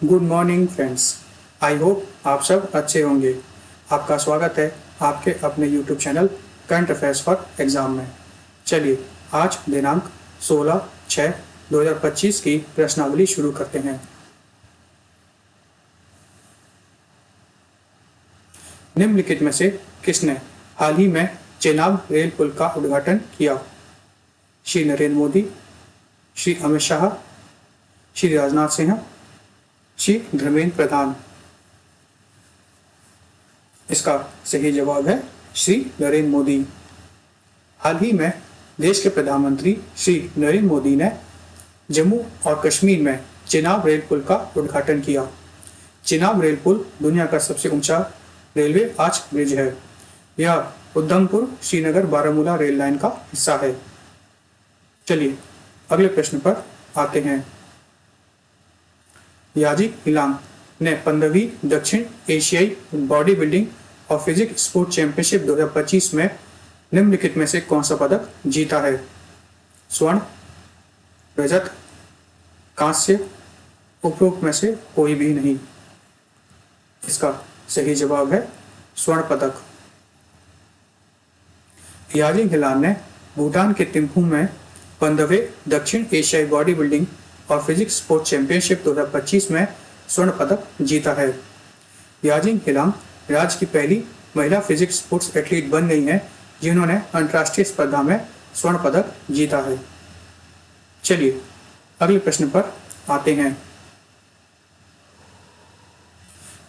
Good morning friends. I hope आप सब अच्छे होंगे। आपका स्वागत है आपके अपने YouTube channel current affairs for exam में। चलिए आज दिनांक 16/6/2025 की प्रश्नावली शुरू करते हैं। निम्नलिखित में से किसने हाल ही में चेनाब रेल पुल का उद्घाटन किया? श्री नरेंद्र मोदी, श्री अमित शाह, श्री राजनाथ सिंह, श्री धर्मेंद्र प्रधान। इसका सही जवाब है श्री नरेंद्र मोदी। हाल ही में देश के प्रधानमंत्री श्री नरेंद्र मोदी ने जम्मू और कश्मीर में चेनाब रेल पुल का उद्घाटन किया। चेनाब रेल पुल दुनिया का सबसे ऊंचा रेलवे आर्च ब्रिज है। यह उधमपुर श्रीनगर बारामूला रेल लाइन का हिस्सा है। चलिए अगले प्रश्न पर आते हैं। याजिक हिलांग ने 15वीं दक्षिण एशियाई बॉडी बिल्डिंग और फिजिक स्पोर्ट चैंपियनशिप 2025 में निम्नलिखित में से कौन सा पदक जीता है? स्वर्ण, रजत, कांस्य, उपरोक्त में से कोई भी नहीं। इसका सही जवाब है स्वर्ण पदक। याजिक हिलांग ने भूटान के थिम्पू में 15वें दक्षिण एशियाई बॉडी बिल्डिंग और फिजिक्स स्पोर्ट चैंपियनशिप 2025 में स्वर्ण पदक जीता है। याजिंग हिलांग राज्य की पहली महिला फिजिक्स स्पोर्ट्स एथलीट बन गई हैं जिन्होंने अंतर्राष्ट्रीय स्पर्धा में स्वर्ण पदक जीता है। चलिए अगले प्रश्न पर आते हैं।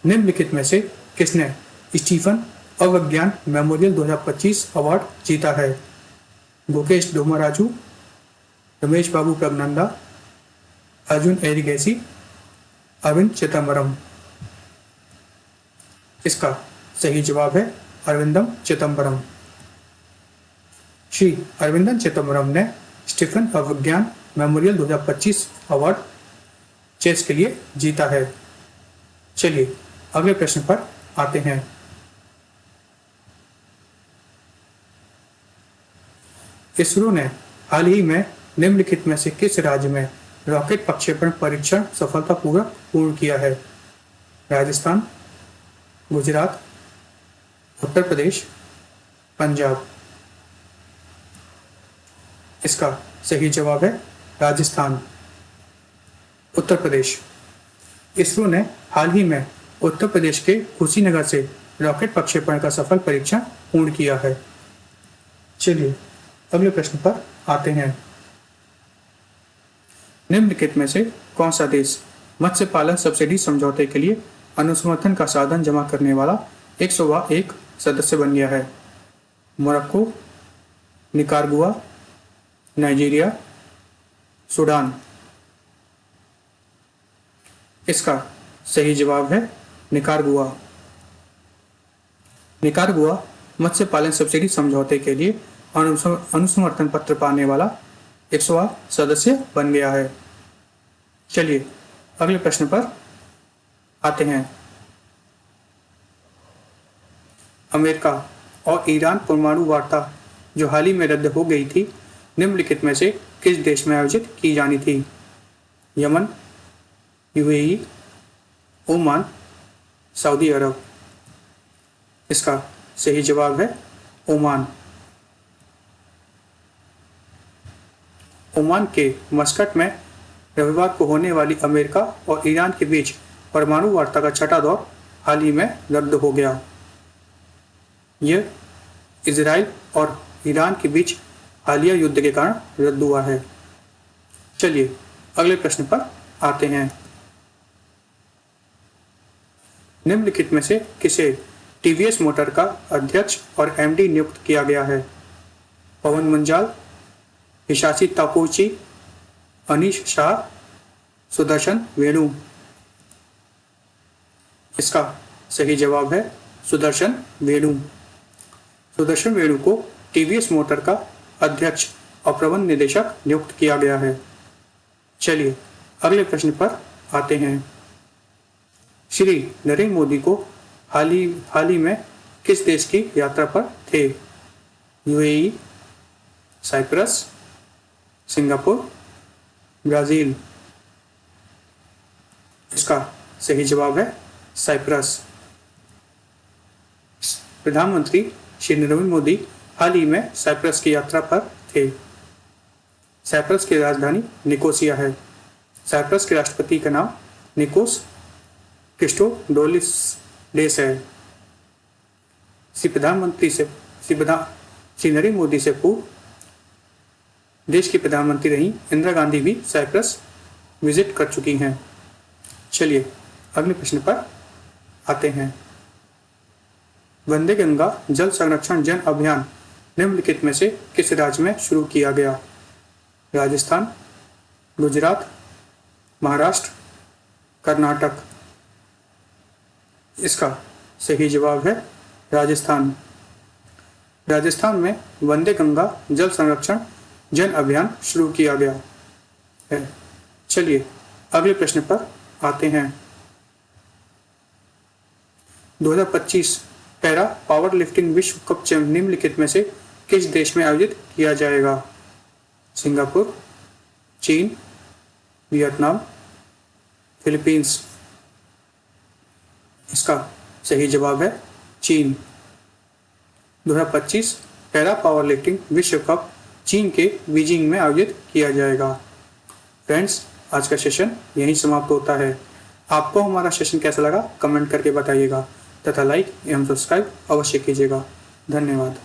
निम्नलिखित में से किसने स्टीफन अविज्ञान मेमोरियल 2025 अवार्ड जीता है? गुकेश डोमराजू, रमेश बाबू प्रगनंदा, अर्जुन एरिगेसी, अरविंद चिदम्बरम। इसका सही जवाब है अरविंदम चिदम्बरम। श्री अरविंदम चिदम्बरम ने स्टीफन अविज्ञान मेमोरियल 2025 अवार्ड चेस के लिए जीता है। चलिए अगले प्रश्न पर आते हैं। इसरो ने हाल ही में निम्नलिखित में से किस राज्य में रॉकेट प्रक्षेपण परीक्षण सफलतापूर्वक पूर्ण किया है? राजस्थान, गुजरात, उत्तर प्रदेश, पंजाब। इसका सही जवाब है राजस्थान। उत्तर प्रदेश। इसरो ने हाल ही में उत्तर प्रदेश के कुशीनगर से रॉकेट प्रक्षेपण का सफल परीक्षण पूर्ण किया है। चलिए अगले प्रश्न पर आते हैं। निम्नलिखित में से कौन सा देश मत्स्य पालन सब्सिडी समझौते के लिए अनुसमर्थन का साधन जमा करने वाला 101 सदस्य बन गया है? Morocco, Nicaragua, Nigeria, Sudan. इसका सही जवाब है निकारागुआ। निकारागुआ मत्स्य पालन सब्सिडी समझौते के लिए अनुसमर्थन पत्र पाने वाला 100वां सदस्य बन गया है। चलिए अगले प्रश्न पर आते हैं। अमेरिका और ईरान परमाणु वार्ता जो हाल ही में रद्द हो गई थी, निम्नलिखित में से किस देश में आयोजित की जानी थी? यमन, यूएई, ओमान, सऊदी अरब। इसका सही जवाब है ओमान। ओमान के मस्कट में रविवार को होने वाली अमेरिका और ईरान के बीच परमाणु वार्ता का छठा दौर हाल ही में रद्द हो गया। यह इजराइल और ईरान के बीच हालिया युद्ध के कारण रद्द हुआ है। चलिए अगले प्रश्न पर आते हैं। निम्नलिखित में से किसे टीवीएस मोटर का अध्यक्ष और एमडी नियुक्त किया गया है? पवन मुंजाल, हिसाशी ताकोची, अनीश शाह, सुदर्शन वेणु। इसका सही जवाब है सुदर्शन वेणु। सुदर्शन वेणु को टीवीएस मोटर का अध्यक्ष और प्रबंध निदेशक नियुक्त किया गया है। चलिए अगले प्रश्न पर आते हैं। श्री नरेंद्र मोदी को हाल ही में किस देश की यात्रा पर थे? UAE, Cyprus, Singapore, Brazil. इसका सही जवाब है साइप्रस। प्रधानमंत्री श्री नरेंद्र मोदी हाल ही में साइप्रस की यात्रा पर थे। साइप्रस की राजधानी निकोसिया है। साइप्रस के राष्ट्रपति का नाम निकोस क्रिस्टोडोलिडेस है। श्री नरेंद्र मोदी से पूर्व देश की प्रधानमंत्री रही इंदिरा गांधी भी साइप्रस विजिट कर चुकी हैं। चलिए अगले प्रश्न पर आते हैं। वंदे गंगा जल संरक्षण जन अभियान निम्नलिखित में से किस राज्य में शुरू किया गया? राजस्थान, गुजरात, महाराष्ट्र, कर्नाटक। इसका सही जवाब है राजस्थान। राजस्थान में वंदे गंगा जल संरक्षण जन अभियान शुरू किया गया है। चलिए अगले प्रश्न पर आते हैं। 2025 पैरा पावर लिफ्टिंग विश्व कप निम्नलिखित में से किस देश में आयोजित किया जाएगा? सिंगापुर, चीन, वियतनाम, फिलीपींस। इसका सही जवाब है चीन। 2025 पैरा पावर लिफ्टिंग विश्व कप चीन के बीजिंग में आयोजित किया जाएगा। फ्रेंड्स, आज का सेशन यहीं समाप्त होता है। आपको हमारा सेशन कैसा लगा कमेंट करके बताइएगा तथा लाइक एवं सब्सक्राइब अवश्य कीजिएगा। धन्यवाद।